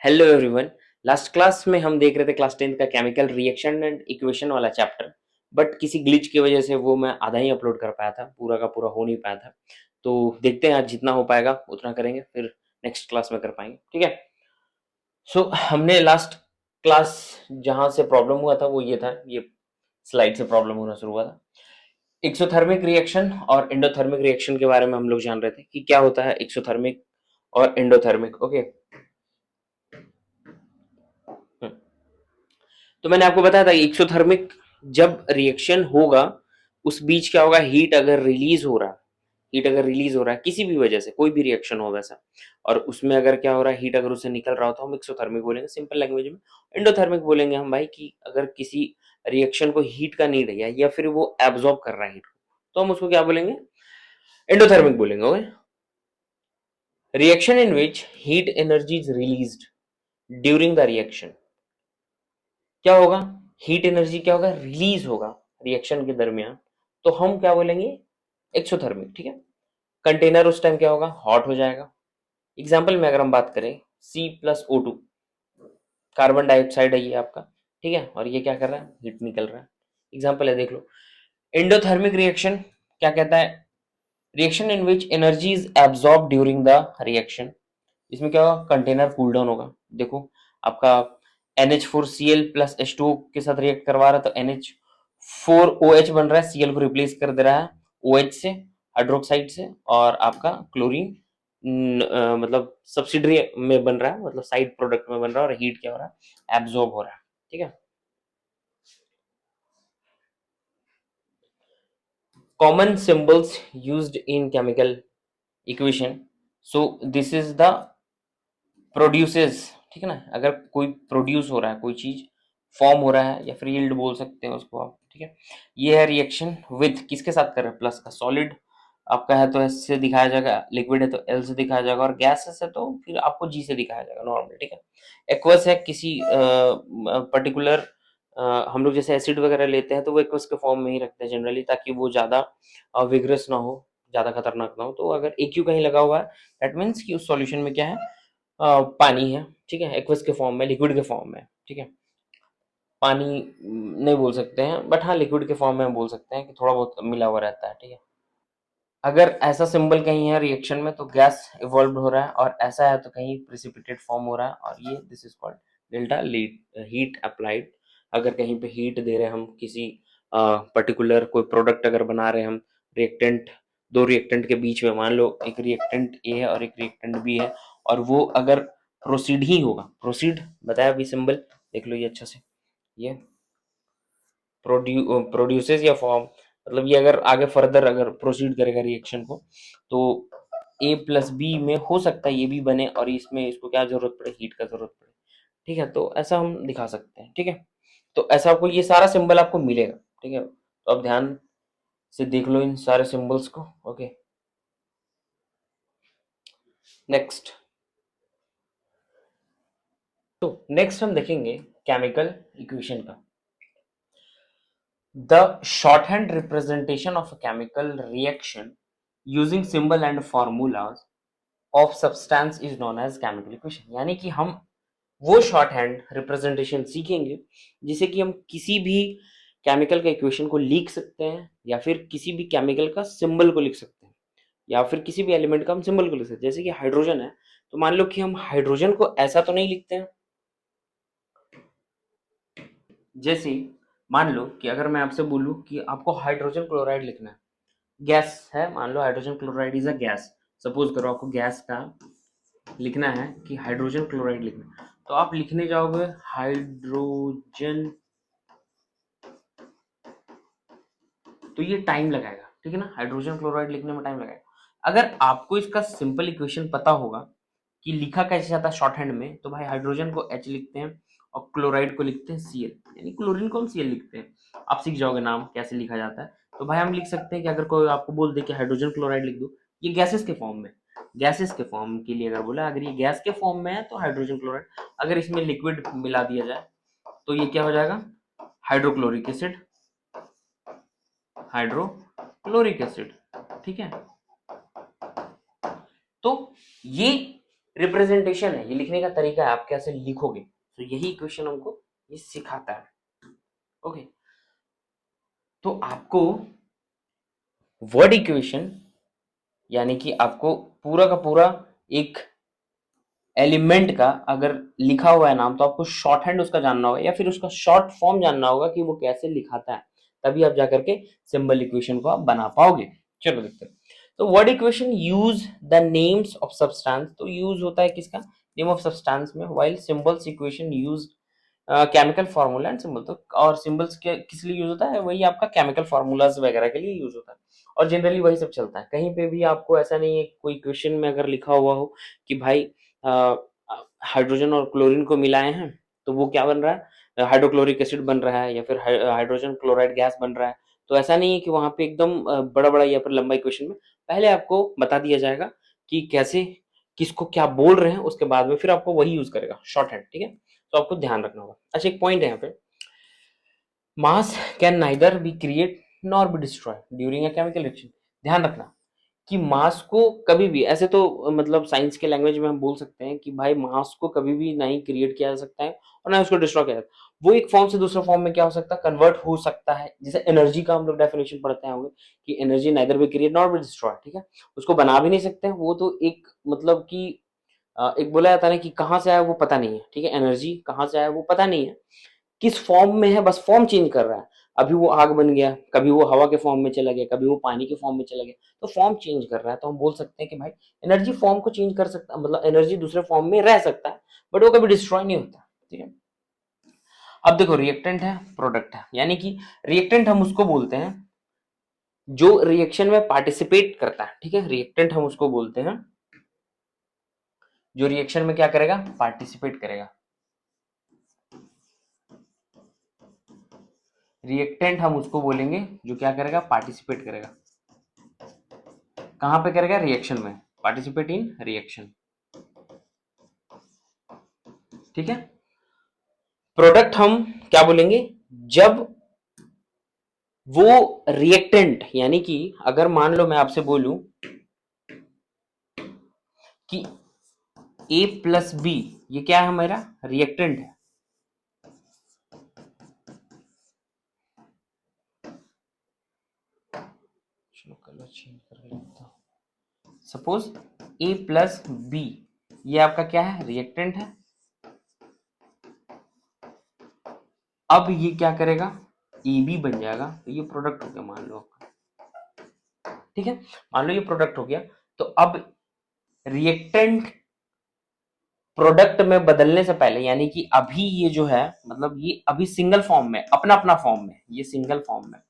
Hello everyone. Last class में हम देख रहे थे क्लास 10 का केमिकल रिएक्शन एंड इक्वेशन वाला चैप्टर। बट किसी ग्लिच की वजह से वो मैं आधा ही अपलोड कर पाया था, पूरा का पूरा हो नहीं पाया था। तो देखते हैं आज जितना हो पाएगा उतना करेंगे, फिर नेक्स्ट क्लास में कर पाएंगे। ठीक है। सो हमने लास्ट क्लास जहां से प्रॉब्लम हुआ था वो ये था, ये स्लाइड से प्रॉब्लम होना शुरू हुआ था। एक्सोथर्मिक रिएक्शन और एंडोथर्मिक रिएक्शन के बारे में हम लोग जान रहे थे कि क्या होता है एक्सोथर्मिक और एंडोथर्मिक। ओके। तो मैंने आपको बताया था एक्सोथर्मिक जब रिएक्शन होगा उस बीच क्या होगा, हीट अगर रिलीज हो रहा है, हीट अगर रिलीज हो रहा है किसी भी वजह से, कोई भी रिएक्शन हो वैसा, और उसमें अगर क्या हो रहा है, हीट अगर उससे निकल रहा हो तो हम एक्सोथर्मिक बोलेंगे सिंपल लैंग्वेज में। एंडोथर्मिक बोलेंगे हम भाई कि अगर किसी रिएक्शन को हीट का नीड है या फिर वो एब्जॉर्ब कर रहा है हीट को, तो हम उसको क्या बोलेंगे, एंडोथर्मिक बोलेंगे। Okay. Reaction in which heat energy is released during the reaction, क्या होगा, हीट एनर्जी क्या होगा, रिलीज होगा रिएक्शन के दरमियान, तो हम क्या बोलेंगे, एक्सोथर्मिक। ठीक है। कंटेनर उस टाइम क्या होगा, हॉट हो जाएगा। एग्जाम्पल में अगर हम बात करें C+O2, कार्बन डाइऑक्साइड है ये आपका, ठीक है, और ये क्या कर रहा है, हीट निकल रहा है। एग्जाम्पल है, देख लो। एंडोथर्मिक रिएक्शन क्या कहता है, reaction in which energy is absorb during the reaction, इसमें क्या होगा, कंटेनर कूल डाउन होगा। देखो आपका NH4Cl प्लस H2O के साथ रिएक्ट करवा रहा है तो NH4OH बन रहा है, Cl को रिप्लेस कर दे रहा है OH से, हाइड्रोक्साइड से, और आपका क्लोरीन मतलब सब्सिडरी में बन रहा है, मतलब साइड प्रोडक्ट में बन रहा है, और हीट क्या हो रहा है, एब्जॉर्ब हो रहा है। ठीक है। Common symbols used in chemical equation, so this is the produces. ठीक है ना, अगर कोई प्रोड्यूस हो रहा है, कोई चीज फॉर्म हो रहा है, या फिर यील्ड बोल सकते हैं उसको आप। ठीक है। ये है रिएक्शन विथ किसके साथ कर रहे हैं, प्लस का। सॉलिड आपका है तो एस से दिखाया जाएगा, लिक्विड है तो एल से दिखाया जाएगा, और गैसेस है तो फिर आपको जी से दिखाया जाएगा नॉर्मल। ठीक है। एक्वस है किसी पर्टिकुलर, हम लोग जैसे एसिड वगैरह लेते हैं तो वो एक्वस के फॉर्म में ही रखते हैं जनरली, ताकि वो ज्यादा विग्रस ना हो, ज्यादा खतरनाक ना हो। तो अगर AQ कहीं लगा हुआ है दैट मीन्स कि उस सॉल्यूशन में क्या है, पानी है। ठीक है, एक्वस के फॉर्म में, लिक्विड के फॉर्म में। ठीक है। पानी नहीं बोल सकते हैं, बट हाँ लिक्विड के फॉर्म में हम बोल सकते हैं कि थोड़ा बहुत मिला हुआ रहता है। ठीक है। अगर ऐसा सिंबल कहीं है रिएक्शन में तो गैस इवॉल्व हो रहा है, और ऐसा है तो कहीं प्रिसिपिटेट फॉर्म हो रहा है, और ये this is called delta heat applied. अगर कहीं पे हीट दे रहे हैं हम किसी पर्टिकुलर कोई प्रोडक्ट अगर बना रहे हैं हम, रिएक्टेंट, दो रिएक्टेंट के बीच में, मान लो एक रिएक्टेंट ए है और एक रिएक्टेंट बी है, और वो अगर प्रोसीड ही होगा, प्रोसीड बताया अभी सिंबल, देख लो ये अच्छा से, ये प्रोड्यूसेस या फॉर्म, मतलब ये अगर आगे फर्दर अगर प्रोसीड करेगा रिएक्शन को, तो A+B में हो सकता है ये भी बने, और इसमें इसको क्या जरूरत पड़े, हीट का जरूरत पड़े। ठीक है, तो ऐसा हम दिखा सकते हैं। ठीक है। तो ऐसा आपको ये सारा सिंबल आपको मिलेगा। ठीक है, तो अब ध्यान से देख लो इन सारे सिंबल्स को। ओके। नेक्स्ट, तो नेक्स्ट हम देखेंगे केमिकल इक्वेशन का। The shorthand representation of a chemical reaction using symbol and formulas of substance is known as chemical equation। यानी कि हम वो शॉर्ट हैंड रिप्रेजेंटेशन सीखेंगे जिसे कि हम किसी भी केमिकल का इक्वेशन को लिख सकते हैं, या फिर किसी भी केमिकल का सिंबल को लिख सकते हैं, या फिर किसी भी एलिमेंट का हम सिंबल को लिख सकते हैं। जैसे कि हाइड्रोजन है, तो मान लो कि हम हाइड्रोजन को ऐसा तो नहीं लिखते हैं, जैसे मान लो कि अगर मैं आपसे बोलूं कि आपको हाइड्रोजन क्लोराइड लिखना है, गैस है, मान लो hydrogen chloride is a gas, suppose करो आपको गैस का लिखना है कि हाइड्रोजन क्लोराइड लिखना है, तो आप लिखने जाओगे हाइड्रोजन, तो ये टाइम लगाएगा। ठीक है ना, हाइड्रोजन क्लोराइड लिखने में टाइम लगेगा। अगर आपको इसका सिंपल इक्वेशन पता होगा कि लिखा कैसे जाता है शॉर्ट हैंड में, तो भाई हाइड्रोजन को H लिखते हैं और क्लोराइड को लिखते हैं Cl, यानी क्लोरीन को हम Cl लिखते हैं। आप सीख जाओगे नाम कैसे लिखा जाता है। तो भाई हम लिख सकते हैं कि अगर कोई आपको बोल दे कि हाइड्रोजन क्लोराइड लिख दो, ये गैसेस के फॉर्म में, गैसेस के फॉर्म के लिए अगर बोला, अगर ये गैस के फॉर्म में है तो हाइड्रोजन क्लोराइड, अगर इसमें लिक्विड मिला दिया जाए तो ये क्या हो जाएगा, हाइड्रोक्लोरिक एसिड, हाइड्रोक्लोरिक एसिड। ठीक है। तो ये रिप्रेजेंटेशन है, ये लिखने का तरीका है, आप कैसे लिखोगे, तो यही इक्वेशन हमको ये सिखाता है। ओके, तो आपको वर्ड इक्वेशन यानी कि आपको पूरा का पूरा एक एलिमेंट का अगर लिखा हुआ है नाम, तो आपको शॉर्ट हैंड उसका जानना होगा या फिर उसका शॉर्ट फॉर्म जानना होगा कि वो कैसे लिखाता है, तभी आप जाकर के सिंबल इक्वेशन को आप बना पाओगे। चलो देखते हैं। तो word equation use the names of substance, तो यूज होता है किसका, नेम ऑफ सब्सटेंस में, while symbols equation use chemical formula and symbol. तो और सिंबल्स किस लिए यूज होता है, वही आपका केमिकल फार्मूलाज वगैरह के लिए यूज होता है, और जनरली वही सब चलता है। कहीं पे भी आपको ऐसा नहीं है, कोई क्वेश्चन में अगर लिखा हुआ हो कि भाई हाइड्रोजन और क्लोरीन को मिलाए हैं तो वो क्या बन रहा है, हाइड्रोक्लोरिक एसिड बन रहा है या फिर हाइड्रोजन क्लोराइड गैस बन रहा है, तो ऐसा नहीं है कि वहां पे एकदम बड़ा बड़ा या फिर लंबा इक्वेशन में पहले आपको बता दिया जाएगा कि कैसे किसको क्या बोल रहे हैं, उसके बाद में फिर आपको वही यूज करेगा शॉर्ट हैंड, ठीक है, तो आपको ध्यान रखना होगा। अच्छा, एक पॉइंट है यहाँ पे, मास can neither be create nor be destroy during a chemical reaction. ध्यान रखना कि मास को कभी भी, ऐसे तो मतलब साइंस के लैंग्वेज में हम बोल सकते हैं कि भाई मास को कभी भी नहीं क्रिएट किया जा सकता है और ना उसको डिस्ट्रॉय किया जा सकता है, वो एक फॉर्म से दूसरे फॉर्म में क्या हो सकता है, कन्वर्ट हो सकता है। जैसे एनर्जी का हम लोग डेफिनेशन पढ़ते हैं कि energy neither be create nor be destroy, ठीक है, उसको बना भी नहीं सकते हैं, वो तो एक मतलब कि एक बोला जाता है ना कि कहाँ से आया वो पता नहीं है, ठीक है, एनर्जी कहाँ से आया वो पता नहीं है, किस फॉर्म में है, बस फॉर्म चेंज कर रहा है। अभी वो आग बन गया, कभी वो हवा के फॉर्म में चला गया, कभी वो पानी के फॉर्म में चला गया, तो फॉर्म चेंज कर रहा है। तो हम बोल सकते हैं कि भाई एनर्जी फॉर्म को चेंज कर सकता, मतलब एनर्जी दूसरे फॉर्म में रह सकता है, बट वो कभी डिस्ट्रॉय नहीं होता, ठीक है। अब देखो, रिएक्टेंट है, प्रोडक्ट है, यानी कि रिएक्टेंट हम उसको बोलते हैं जो रिएक्शन में पार्टिसिपेट करता है, ठीक है, रिएक्टेंट हम उसको बोलते हैं जो रिएक्शन में क्या करेगा, पार्टिसिपेट करेगा। रिएक्टेंट हम उसको बोलेंगे जो क्या करेगा, पार्टिसिपेट करेगा। कहां पे करेगा, रिएक्शन में, पार्टिसिपेट इन रिएक्शन, ठीक है। प्रोडक्ट हम क्या बोलेंगे, जब वो रिएक्टेंट, यानी कि अगर मान लो मैं आपसे बोलूं कि A प्लस बी ये क्या है, हमारा रिएक्टेंट है, चलो कलर चेंज कर लेता हूं। सपोज A प्लस बी ये आपका क्या है, रिएक्टेंट है। अब ये क्या करेगा, ए बी बन जाएगा, तो ये प्रोडक्ट हो गया मान लो आपका, ठीक है, मान लो ये प्रोडक्ट हो गया। तो अब रिएक्टेंट प्रोडक्ट में बदलने से पहले, यानी कि अभी ये जो है, मतलब ये अभी सिंगल फॉर्म में, अपना अपना फॉर्म में, ये सिंगल फॉर्म में,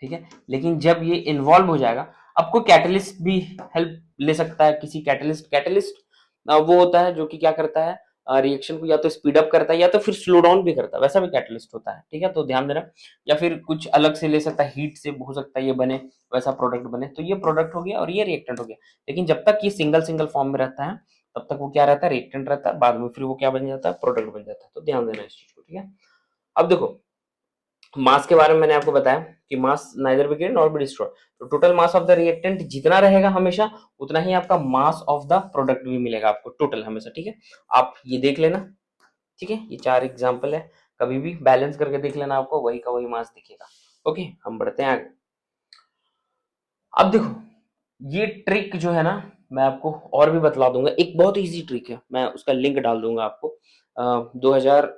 ठीक है, लेकिन जब ये इन्वॉल्व हो जाएगा, आपको कैटलिस्ट भी हेल्प ले सकता है, किसी कैटलिस्ट वो होता है जो कि क्या करता है, रिएक्शन को या तो स्पीड अप करता है या तो फिर स्लो डाउन भी करता है, वैसा भी कैटलिस्ट होता है, ठीक है, तो ध्यान देना। या फिर कुछ अलग से ले सकता है, हीट से हो सकता है ये बने, वैसा प्रोडक्ट बने, तो ये प्रोडक्ट हो गया और ये रिएक्टेंट हो गया। लेकिन जब तक ये सिंगल सिंगल फॉर्म में रहता है, तब तक वो क्या रहता है, रिएक्टेंट रहता है, बाद में फिर वो क्या बन जाता है, प्रोडक्ट बन जाता है, तो ध्यान देना इस चीज को, ठीक है। अब देखो, मास के बारे में मैंने आपको बताया कि mass neither be create nor be destroy, तो total mass of the reactant जितना रहेगा हमेशा, उतना ही आपका मास ऑफ द प्रोडक्ट भी मिलेगा आपको टोटल हमेशा, ठीक है। आप ये देख लेना, ठीक है, ये 4 एग्जांपल है, कभी भी बैलेंस करके देख लेना, आपको वही का वही मास दिखेगा। ओके, हम बढ़ते हैं आगे। अब देखो, ये ट्रिक जो है ना, मैं आपको और भी बतला दूंगा, एक बहुत इजी ट्रिक है, मैं उसका लिंक डाल दूंगा आपको। 2000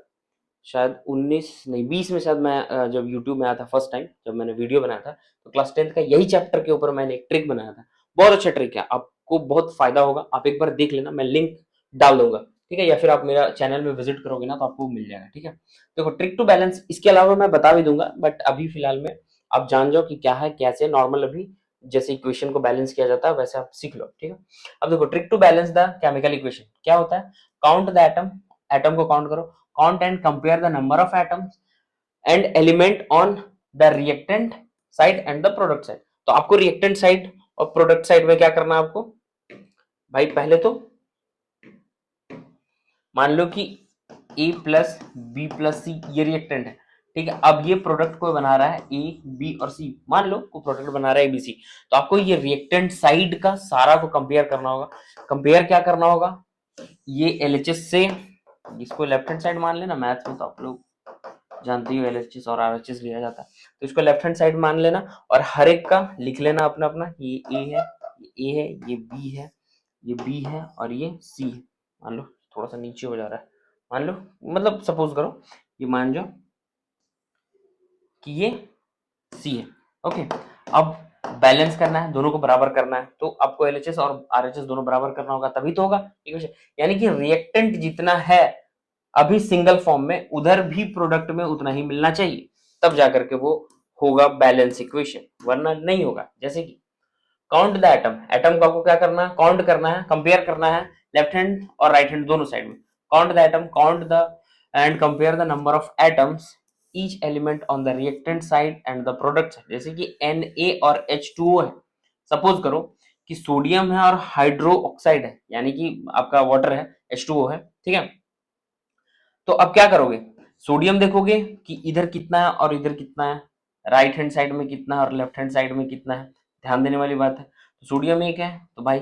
शायद 19 नहीं 20 में शायद मैं जब यूट्यूब में आया था फर्स्ट टाइम, जब मैंने वीडियो बनाया था, तो क्लास 10th का यही चैप्टर के ऊपर मैंने एक ट्रिक बनाया था। बहुत अच्छा ट्रिक है, आपको बहुत फायदा होगा, आप एक बार देख लेना, मैं लिंक डाल दूंगा, ठीक है, या फिर आप मेरा चैनल में विजिट करोगे ना तो आपको मिल जाएगा, ठीक है। देखो, ट्रिक टू बैलेंस इसके अलावा मैं बता भी दूंगा, बट अभी फिलहाल में आप जान जाओ कि क्या है, कैसे नॉर्मल अभी जैसे इक्वेशन को बैलेंस किया जाता है वैसे आप सीख लो, ठीक है। अब देखो, trick to balance the chemical equation क्या होता है, काउंट द एटम, एटम को काउंट करो, count and compare the number of atoms and element on the reactant side and the product side। तो आपको reactant side और product side में क्या करना है आपको, भाई पहले तो मान लो कि A प्लस बी प्लस सी ये रिएक्टेंट है, ठीक है। अब ये प्रोडक्ट को बना रहा है ए बी और सी, मान लो को प्रोडक्ट बना रहा है एबीसी, तो आपको ये रिएक्टेंट साइड का सारा को कंपेयर करना होगा। कंपेयर क्या करना होगा, ये एलएचएस से इसको लेफ्ट हैंड साइड मान लेना, मैथ्स में तो आप लोग जानते ही हो एलएचएस और आरएचएस लिया जाता है, तो इसको लेफ्ट हैंड साइड मान लेना और हर एक का लिख लेना अपना अपना, ये ए है, ये ए है, ये बी है, ये बी है और ये सी है। मान लो थोड़ा सा नीचे हो जा रहा है, मान लो मतलब सपोज करो ये मान जाओ कि ये सी है। ओके, अब बैलेंस करना है, दोनों को बराबर करना है, तो आपको एलएचएस और आरएचएस दोनों बराबर करना होगा, तभी तो होगा इक्वेशन। यानी कि रिएक्टेंट जितना है अभी सिंगल फॉर्म में, उधर भी प्रोडक्ट में उतना ही मिलना चाहिए, तब जाकर के वो होगा बैलेंस इक्वेशन, वरना नहीं होगा। जैसे कि काउंट द एटम, एटम को आपको क्या करना है, काउंट करना है, कंपेयर करना है लेफ्ट हैंड और राइट हैंड दोनों साइड में। Count the atom, count the end compare the number of atoms each element on the reactant side and the product side. जैसे कि Na और H2O है, सपोज करो कि सोडियम है और हाइड्रो ऑक्साइड है, यानी कि आपका वाटर है, H2O है, ठीक है। तो अब क्या करोगे, सोडियम देखोगे कि इधर कितना है और इधर कितना है, राइट हैंड साइड में कितना है और लेफ्ट हैंड साइड में कितना है, ध्यान देने वाली बात है। तो सोडियम एक है तो भाई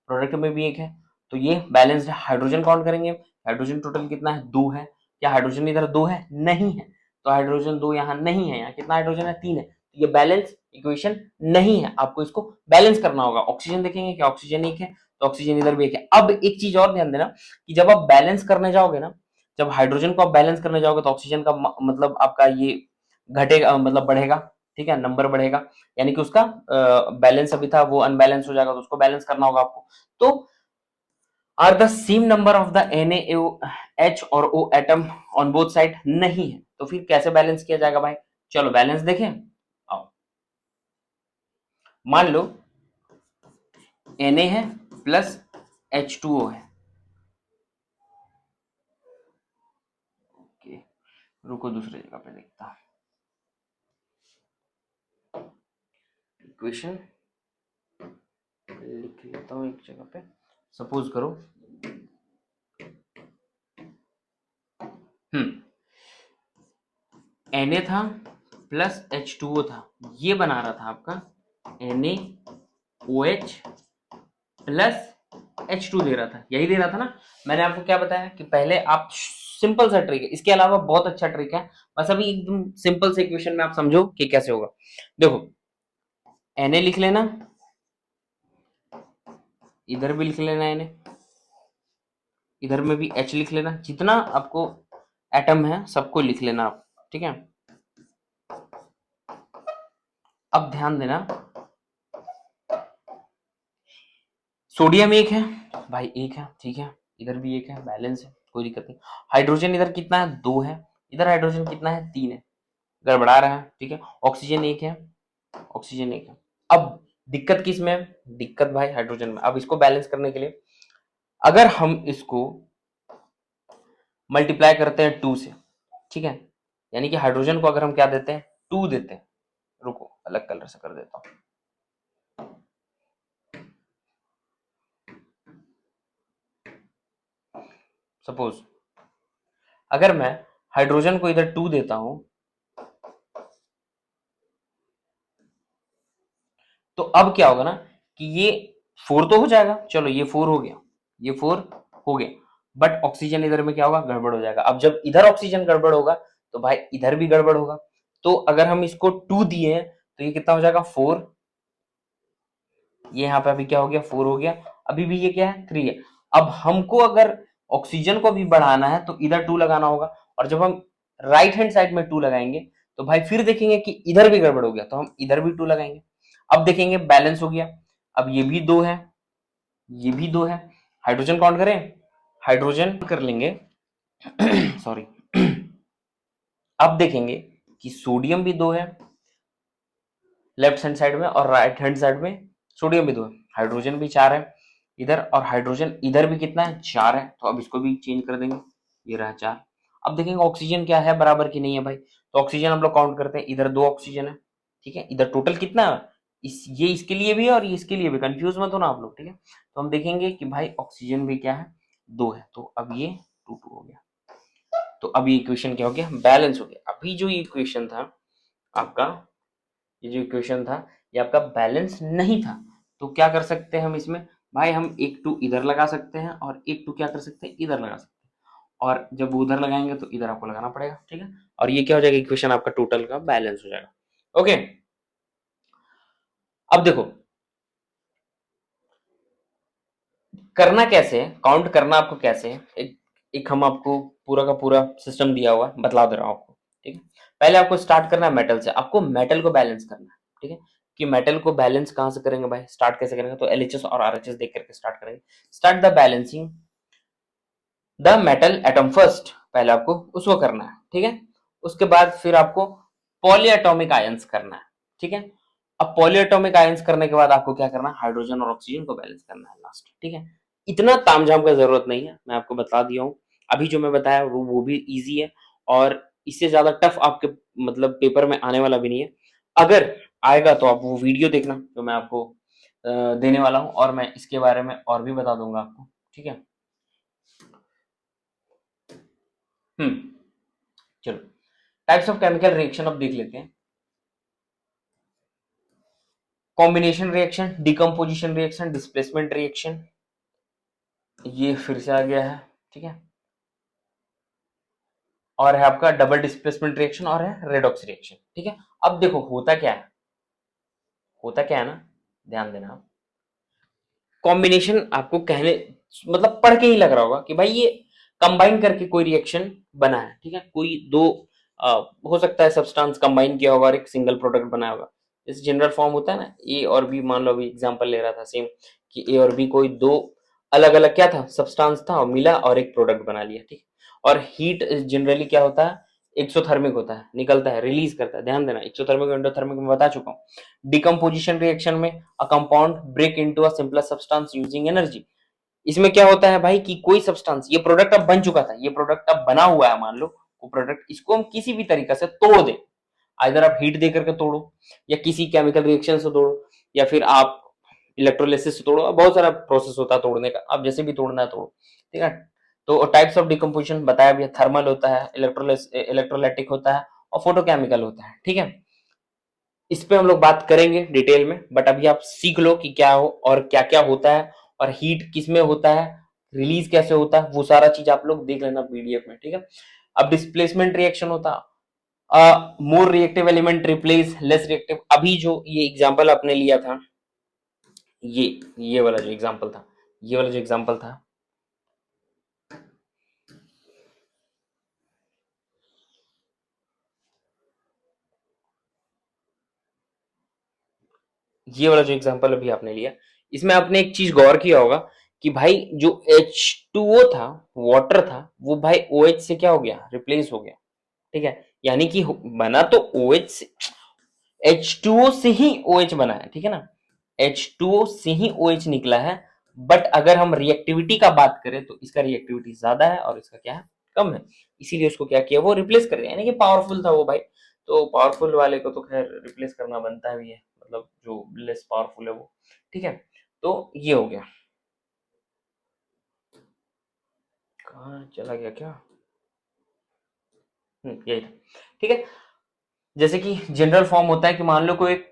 प्रोडक्ट में भी एक है, तो ये बैलेंस्ड है। हाइड्रोजन काउंट करेंगे, हाइड्रोजन टोटल कितना है, 2 है। क्या हाइड्रोजन इधर 2 है, नहीं है, तो हाइड्रोजन 2 यहाँ नहीं है, यहाँ कितना हाइड्रोजन है, 3 है, तो ये बैलेंस इक्वेशन नहीं है, आपको इसको बैलेंस करना होगा। ऑक्सीजन देखेंगे, क्या ऑक्सीजन एक है, तो ऑक्सीजन इधर भी एक है। अब एक चीज और ध्यान देना कि जब आप बैलेंस करने जाओगे ना, जब हाइड्रोजन को आप बैलेंस करने जाओगे तो ऑक्सीजन का मतलब आपका ये घटेगा, मतलब बढ़ेगा, ठीक है, नंबर बढ़ेगा, यानी कि उसका बैलेंस अभी था वो अनबैलेंस हो जाएगा, तो उसको बैलेंस करना होगा आपको। तो are the same number of the NaOH और O atom on both side, नहीं है, तो फिर कैसे बैलेंस किया जाएगा भाई, चलो बैलेंस देखें। आओ, मान लो Na है प्लस H2O है, ओके, रुको दूसरी जगह पे देखता हूं इक्वेशन, लिख लेता हूँ एक जगह पे। सपोज करो Na था प्लस H2O था, ये बना रहा था आपका NaOH प्लस H2 दे रहा था, यही दे रहा था ना। मैंने आपको क्या बताया कि पहले आप सिंपल सा ट्रिक है, इसके अलावा बहुत अच्छा ट्रिक है, बस अभी एकदम सिंपल से इक्वेशन में आप समझो कि कैसे होगा। देखो Na लिख लेना, इधर भी लिख लेना Na, इधर में भी H लिख लेना, जितना आपको एटम है सबको लिख लेना आप, ठीक है। अब ध्यान देना, सोडियम एक है भाई, एक है, ठीक है, इधर भी एक है, बैलेंस है, कोई दिक्कत नहीं। हाइड्रोजन इधर कितना है, 2 है, इधर हाइड्रोजन कितना है, 3 है, गड़बड़ा रहा है, ठीक है। ऑक्सीजन एक है, ऑक्सीजन एक है। अब दिक्कत किस में है, दिक्कत भाई हाइड्रोजन में। अब इसको बैलेंस करने के लिए अगर हम इसको मल्टीप्लाई करते हैं 2 से, ठीक है, यानी कि हाइड्रोजन को अगर हम क्या देते हैं, 2 देते हैं, रुको अलग कलर से कर देता हूं, सपोज अगर मैं हाइड्रोजन को इधर 2 देता हूं, तो अब क्या होगा ना कि ये 4 तो हो जाएगा, चलो ये 4 हो गया, ये 4 हो गया, बट ऑक्सीजन इधर में क्या होगा, गड़बड़ हो जाएगा। अब जब इधर ऑक्सीजन गड़बड़ होगा तो भाई इधर भी गड़बड़ होगा, तो अगर हम इसको 2 दिए हैं तो ये कितना हो जाएगा, 4, ये यहाँ पे अभी क्या हो गया, 4 हो गया, अभी भी ये क्या है, 3 है। अब हमको अगर ऑक्सीजन को भी बढ़ाना है तो इधर 2 लगाना होगा, और जब हम राइट हैंड साइड में 2 लगाएंगे तो भाई फिर देखेंगे कि इधर भी गड़बड़ हो गया, तो हम इधर भी 2 लगाएंगे। अब देखेंगे बैलेंस हो गया, अब ये भी 2 है, ये भी 2 है। हाइड्रोजन काउंट करें, हाइड्रोजन कर लेंगे सॉरी अब देखेंगे कि सोडियम भी 2 है लेफ्ट हैंड साइड में, और राइट हैंड साइड में सोडियम भी 2 है, हाइड्रोजन भी 4 है इधर, और हाइड्रोजन इधर भी कितना है, 4 है, तो अब इसको भी चेंज कर देंगे, ये रहा 4। अब देखेंगे ऑक्सीजन क्या है, बराबर की नहीं है भाई, तो ऑक्सीजन हम लोग काउंट करते हैं, इधर 2 ऑक्सीजन है, ठीक है, इधर टोटल कितना है, ये इसके लिए भी है और ये इसके लिए भी, कंफ्यूज मत हो ना आप लोग, ठीक है। तो हम देखेंगे कि भाई ऑक्सीजन भी क्या है, 2 है, तो अब ये 2 हो गया, तो अब ये इक्वेशन क्या हो गया, बैलेंस हो गया। अभी जो ये इक्वेशन था आपका, ये जो इक्वेशन था ये आपका बैलेंस नहीं था, तो क्या कर सकते हैं हम इसमें, भाई हम एक टू इधर लगा सकते हैं और एक टू क्या कर सकते हैं, इधर लगा सकते हैं, और जब उधर लगाएंगे तो इधर आपको लगाना पड़ेगा, ठीक है। और ये क्या हो जाएगा, इक्वेशन आपका टोटल का बैलेंस हो जाएगा। ओके, अब देखो करना कैसे है, काउंट करना आपको कैसे है, एक हम आपको पूरा का पूरा सिस्टम दिया हुआ है, बतला दे रहा हूं आपको, ठीक है। पहले आपको स्टार्ट करना है मेटल से, आपको मेटल को बैलेंस करना है, ठीक है। कि मेटल को बैलेंस कहां से करेंगे भाई, स्टार्ट कैसे करेंगे, तो एलएचएस और आरएचएस देख करके स्टार्ट करेंगे। Start the balancing the metal atom first, पहले आपको उसको करना है, ठीक है। उसके बाद फिर आपको पॉलीएटॉमिक आयंस करना है, ठीक है। अब पॉलीएटॉमिक आयंस करने के बाद आपको क्या करना है, हाइड्रोजन और ऑक्सीजन को बैलेंस करना है लास्ट, ठीक है। इतना तामझाम का जरूरत नहीं है, मैं आपको बता दिया हूं। अभी जो मैं बताया वो भी इजी है, और इससे ज्यादा टफ आपके मतलब पेपर में आने वाला भी नहीं है। अगर आएगा तो आप वो वीडियो देखना जो मैं आपको देने वाला हूं, और मैं इसके बारे में और भी बता दूंगा आपको, ठीक है। चलो टाइप्स ऑफ केमिकल रिएक्शन अब देख लेते हैं। Combination reaction, decomposition reaction, displacement reaction, ये फिर से आ गया है, ठीक है। और है आपका डबल डिस्प्लेसमेंट रिएक्शन, और है रेडॉक्स रिएक्शन, ठीक है। अब देखो होता क्या है, होता क्या है ना, ध्यान देना आप। कॉम्बिनेशन आपको कहने मतलब पढ़ के ही लग रहा होगा कि भाई ये कंबाइन करके कोई रिएक्शन बना है, ठीक है। कोई दो हो सकता है सब्सटेंस कंबाइन किया होगा और एक सिंगल प्रोडक्ट बनाया होगा। जैसे जनरल फॉर्म होता है ना, ए और बी, मान लो अभी एग्जांपल ले रहा था सेम, कि ए और बी कोई दो अलग अलग क्या था, सब्सटेंस था, और मिला और एक प्रोडक्ट बना लिया, ठीक। और हीट जनरली क्या होता है, एक्सोथर्मिक होता है, निकलता है, रिलीज करता है, ध्यान देना, एक्सोथर्मिक एंडोथर्मिक में बता चुका हूँ। डिकम्पोजिशन रिएक्शन में a compound break into a simpler substance using energy. इसमें क्या होता है भाई कि कोई सब्सटेंस, ये प्रोडक्ट अब बन चुका था, ये प्रोडक्ट अब बना हुआ है, मान लो वो प्रोडक्ट, इसको हम किसी भी तरीके से तोड़ दें, आइदर आप हीट दे करके तोड़ो, या किसी केमिकल रिएक्शन से तोड़ो, या फिर आप इलेक्ट्रोलिसिस से तोड़ो, बहुत सारा प्रोसेस होता है तोड़ने का, आप जैसे भी तोड़ना है तोड़ो, ठीक है। तो टाइप्स ऑफ डिकम्पोजिशन बताया भी है, थर्मल होता है, इलेक्ट्रोलाइटिक होता है, और फोटोकेमिकल होता है, ठीक है। इस पे हम लोग बात करेंगे डिटेल में, बट अभी आप सीख लो कि क्या हो और क्या क्या होता है, और हीट किस में होता है, रिलीज कैसे होता है, वो सारा चीज आप लोग देख लेना पीडीएफ में, ठीक है। अब डिस्प्लेसमेंट रिएक्शन होता है, more reactive element replace less reactive. अभी जो ये एग्जांपल आपने लिया था, ये वाला जो एग्जांपल था, ये वाला जो एग्जांपल था, ये वाला जो एग्जांपल अभी आपने लिया, इसमें आपने एक चीज गौर किया होगा कि भाई जो H2O था, वाटर था, वो भाई OH से क्या हो गया, रिप्लेस हो गया, ठीक है। यानी कि बना तो OH से, H2O से ही OH बना है, ठीक है ना, H2O से ही OH निकला है। बट अगर हम रिएक्टिविटी का बात करें तो इसका रिएक्टिविटी ज्यादा है और इसका क्या है, कम है। इसीलिए उसको क्या किया, वो रिप्लेस कर दिया, यानी कि पावरफुल था वो भाई, तो पावरफुल वाले को तो खैर रिप्लेस करना बनता भी है, मतलब जो लेस पावरफुल है वो, ठीक है। तो ये हो गया, कहाँ चला गया क्या, यही था, ठीक है। जैसे कि जनरल फॉर्म होता है कि मान लो कोई एक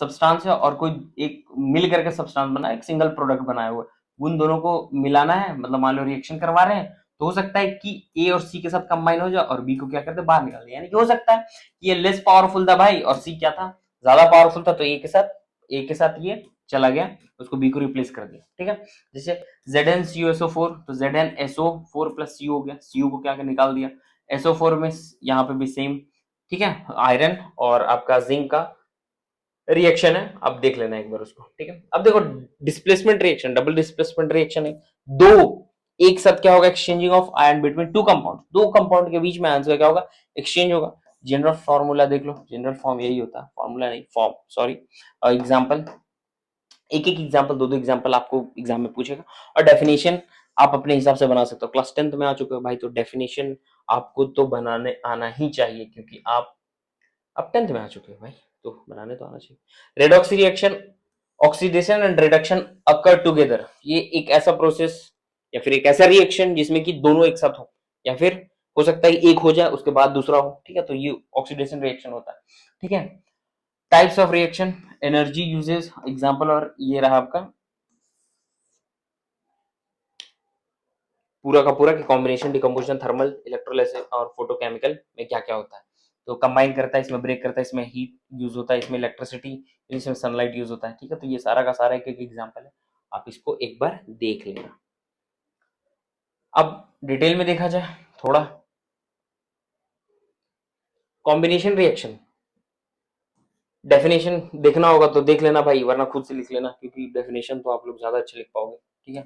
सब्सटेंस है और कोई एक मिल करके सब्सटेंस बना है, एक सिंगल प्रोडक्ट बनाया हुआ है, उन दोनों को मिलाना है, मतलब मान लो रिएक्शन करवा रहे हैं, तो हो सकता है कि ए और सी के साथ कंबाइन हो जाए और बी को क्या करते बाहर निकाल दे, यानी कि हो सकता है कि ये लेस पावरफुल था भाई और सी क्या था, ज्यादा पावरफुल था, तो ए के साथ ये चला गया, उसको बी को रिप्लेस कर दिया, ठीक है। जैसे ZnCuSO4, तो ZnSO4 प्लस सी हो गया, सी को क्या निकाल दिया, SO4 में यहाँ पे भी सेम, ठीक है, आयरन और आपका जिंक का रिएक्शन है, अब देख लेना एक बार उसको, ठीक है। अब देखो displacement reaction, double displacement reaction है, दो एक साथ क्या होगा, exchanging of ion between two compound, दो कंपाउंड के बीच में आंसर क्या होगा, एक्सचेंज होगा। जनरल फॉर्मूला देख लो, जनरल फॉर्म यही होता है, फॉर्मूला नहीं, फॉर्म, सॉरी। एग्जाम्पल, एक एक एग्जाम्पल, दो दो एग्जाम्पल आपको एग्जाम में पूछेगा, और डेफिनेशन आप अपने हिसाब से बना सकते हो। क्लास 10th में आ चुके हो भाई, तो डेफिनेशन आपको तो बनाने आना ही चाहिए, क्योंकि आप अब 10th में आ चुके हो भाई, तो बनाने तो आना चाहिए। Redox reaction, oxidation and reduction occur together, ये एक ऐसा प्रोसेस या फिर एक ऐसा रिएक्शन जिसमें कि दोनों एक साथ हो, या फिर हो सकता है एक हो जाए उसके बाद दूसरा हो, ठीक है, तो ये ऑक्सीडेशन रिएक्शन होता है, ठीक है। Types of reaction, energy uses example, और ये रहा आपका पूरा का पूरा कि कॉम्बिनेशन, डिकम्पोजिशन, थर्मल, इलेक्ट्रोलाइसिस और फोटोकेमिकल में क्या क्या होता है। तो कंबाइन करता है, इसमें ब्रेक करता है, इसमें हीट यूज होता है, इसमें इलेक्ट्रिसिटी, इसमें सनलाइट यूज होता है। ठीक है, तो ये सारा का सारा एक एक एग्जाम्पल है, आप इसको एक बार देख लेना। अब डिटेल में देखा जाए थोड़ा, कॉम्बिनेशन रिएक्शन डेफिनेशन देखना होगा तो देख लेना भाई, वरना खुद से लिख लेना, क्योंकि डेफिनेशन तो आप लोग ज्यादा अच्छे लिख पाओगे। ठीक है,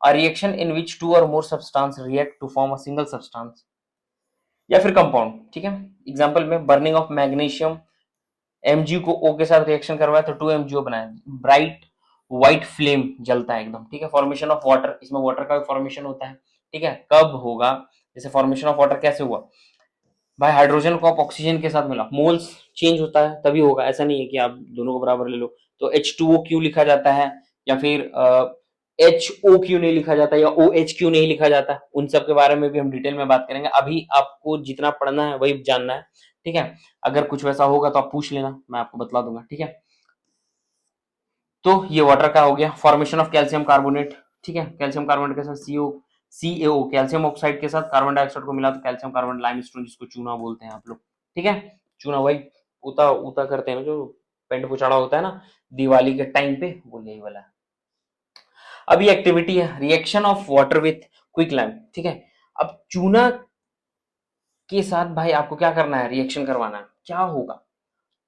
a reaction in which two और more substance react to form a single substance या फिर कंपाउंड। ठीक है, एग्जांपल में बर्निंग ऑफ मैग्नीशियम, Mg को O के साथ रिएक्शन करवाया तो 2MgO बनाया, ब्राइट व्हाइट फ्लेम जलता है एकदम। ठीक है, फॉर्मेशन ऑफ वाटर, इसमें वाटर का भी फॉर्मेशन होता है। ठीक है, कब होगा, जैसे फॉर्मेशन ऑफ वाटर कैसे हुआ भाई, हाइड्रोजन को आप ऑक्सीजन के साथ मिला, मोल्स चेंज होता है तभी होगा, ऐसा नहीं है कि आप दोनों को बराबर ले लो। तो H2O क्यों लिखा जाता है, या फिर HO क्यों नहीं लिखा जाता, या OH क्यों नहीं लिखा जाता, उन सब के बारे में भी हम डिटेल में बात करेंगे। अभी आपको जितना पढ़ना है वही जानना है। ठीक है, अगर कुछ वैसा होगा तो आप पूछ लेना, मैं आपको बतला दूंगा। ठीक है, तो ये वाटर का हो गया। फॉर्मेशन ऑफ कैल्शियम कार्बोनेट, ठीक है, कैल्शियम कार्बोनेट के साथ CaO, कैल्शियम ऑक्साइड के साथ कार्बन डाइऑक्साइड को मिला तो कैल्शियम कार्बन लाइमस्टोन, जिसको चूना बोलते हैं आप लोग। ठीक है, चूना वही उता उता करते हैं ना, जो पेंट पुचाड़ा होता है ना दिवाली के टाइम पे, वो यही वाला है। अब ये एक्टिविटी है, reaction of water with quick lime. ठीक है, अब चूना के साथ भाई आपको क्या करना है, रिएक्शन करवाना है। क्या होगा,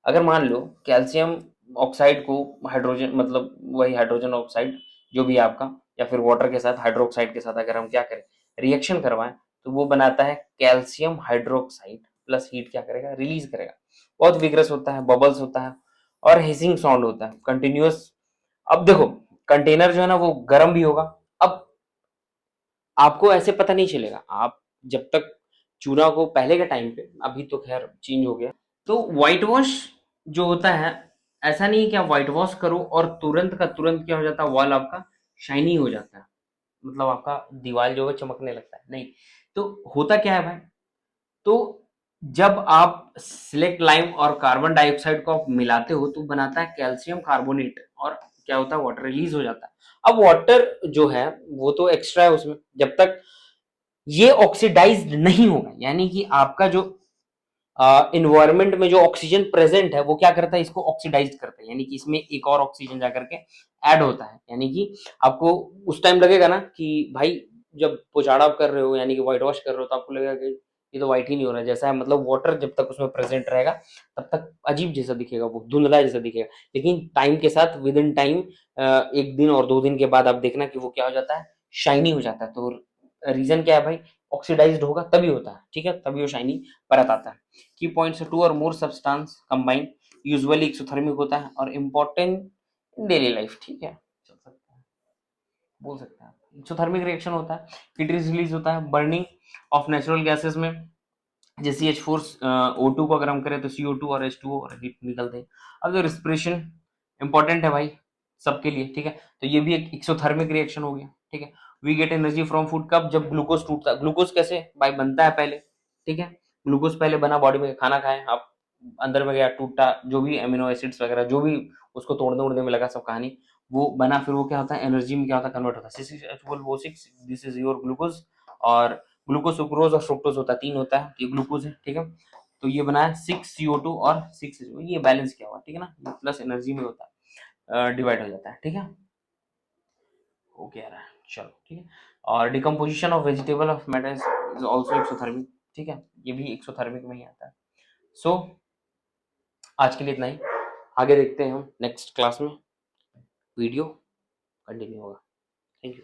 अगर मान लो कैल्शियम ऑक्साइड को हाइड्रोजन, मतलब वही हाइड्रोजन ऑक्साइड जो भी है आपका, या फिर वाटर के साथ हाइड्रोक्साइड के साथ अगर हम क्या करें, रिएक्शन करवाएं, तो वो बनाता है कैल्शियम हाइड्रोक्साइड, प्लस हीट क्या करेगा, रिलीज करेगा। बहुत विग्रस होता है, बबल्स होता है और हिसिंग साउंड होता है, कंटिन्यूअस। अब देखो कंटेनर जो है ना वो गर्म भी होगा। अब आपको ऐसे पता नहीं चलेगा, आप जब तक चूना को पहले के टाइम पे, अभी तो खैर चेंज हो गया, तो व्हाइट वॉश जो होता है, ऐसा नहीं है कि आप व्हाइट वॉश करो और तुरंत का तुरंत क्या हो जाता है, वॉल आपका शाइनी हो जाता है, मतलब आपका दीवार जो है चमकने लगता है, नहीं। तो होता क्या है भाई, तो जब आप सिलेक्ट लाइम और कार्बन डाइऑक्साइड को आप मिलाते हो तो बनाता है कैल्शियम कार्बोनेट, और क्या होता है, वाटर रिलीज हो जाता है। अब वाटर जो है वो तो एक्स्ट्रा है उसमें, जब तक ये ऑक्सीडाइज्ड नहीं होगा, यानी कि आपका जो इन्वायरमेंट में जो ऑक्सीजन प्रेजेंट है वो क्या करता है, इसको ऑक्सीडाइज करता है, यानी कि इसमें एक और ऑक्सीजन जाकर के ऐड होता है। यानी कि आपको उस टाइम लगेगा ना कि भाई जब पोचाड़ा कर रहे हो, यानी कि व्हाइट वॉश कर रहे हो, तो आपको लगेगा कि ये तो व्हाइट ही नहीं हो रहा है, जैसा है, मतलब वाटर जब तक उसमें प्रेजेंट रहेगा तब तक अजीब जैसा दिखेगा, वो धुंधला जैसा दिखेगा। लेकिन टाइम के साथ, विद इन टाइम, एक दिन और 2 दिन के बाद आप देखना कि वो क्या हो जाता है, शाइनी हो जाता है। तो रीजन क्या है भाई, ऑक्सीडाइज्ड होगा तभी होता है। ठीक है, तभी वो शाइनी परत आता है। की पॉइंट्स, टू और more substance combine, usually exothermic होता है और इम्पोर्टेंट इन डेली लाइफ। ठीक है, चल सकता है, बोल सकते हैं। एक्सोथर्मिक रिएक्शन होता है, हीट रिलीज होता है, बर्निंग ऑफ नेचुरल गैसेस में, जैसे H4 O2 को अगर हम करें तो CO2 और H2O और हीट निकलते हैं। अब जो रिस्पिरेशन इंपॉर्टेंट है भाई सबके लिए। ठीक है, तो ये भी एक एक्सोथर्मिक रिएक्शन हो गया। ठीक है, we get energy from food, कब, जब ग्लूकोज टूटता है। ग्लूकोज कैसे भाई बनता है पहले, ठीक है, ग्लूकोज पहले बना, बॉडी में खाना खाएं आप, अंदर में गया, टूटा, जो भी अमीनो एसिड्स वगैरह जो भी उसको तोड़ने उड़ने में लगा, सब कहानी वो बना, फिर वो क्या होता है, एनर्जी में क्या होता है, कन्वर्ट होता है। C6H12O6, this is your glucose. और ग्लूकोज, सुक्रोज और फ्रुक्टोज होता है, 3 होता है, ये ग्लूकोज है। ठीक है, तो ये बना है 6CO2 और 6, ये बैलेंस किया हुआ, ठीक है ना, ये प्लस एनर्जी में होता है, डिवाइड हो जाता है। ठीक है, हो क्या रहा है, चलो ठीक है। और decomposition of vegetable of matter is also exothermic. ठीक है, ये भी एक्सोथर्मिक में ही आता है। सो आज के लिए इतना ही, आगे देखते हैं हम नेक्स्ट क्लास में, वीडियो कंटिन्यू होगा। Thank you.